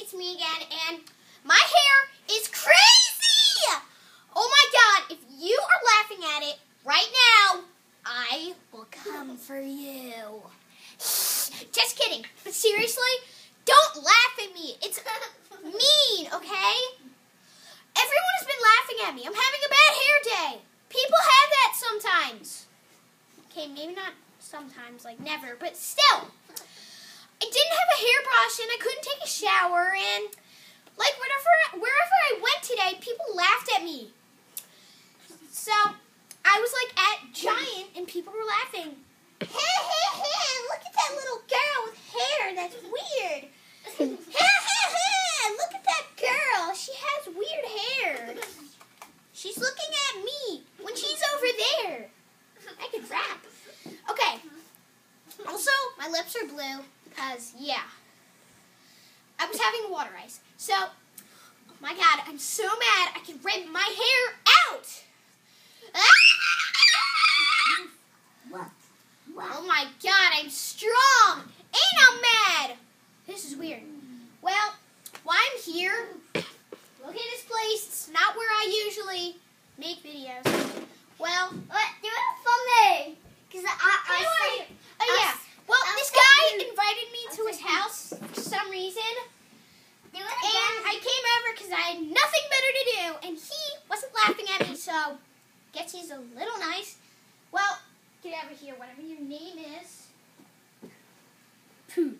it's me again, and my hair is crazy! Oh my god, if you are laughing at it right now, I will come for you. Just kidding, but seriously, don't laugh at me. It's mean, okay? Everyone has been laughing at me. I'm having a bad hair day. People have that sometimes. Okay, maybe not sometimes, like never, but still. I didn't have a hairbrush and I couldn't take a shower, and like wherever I went today, people laughed at me. So I was like at Giant and people were laughing. Look at that little girl with hair. That's weird. Look at that girl. She has weird hair. She's looking at me when she's over there. I could rap. Okay. Also, my lips are blue because, yeah, I was having a water ice. So, my God, I'm so mad I can rip my hair out. What? Oh my God, I'm strong and I'm mad. This is weird. Well, while I'm here, look at this place. It's not where I usually make videos. Well, Do it for me. Because well, this guy invited me to his house for some reason. Do it And again. I came over because I had nothing better to do. And he wasn't laughing at me, so guess he's a little nice. Well, get over here, whatever your name is. Poop.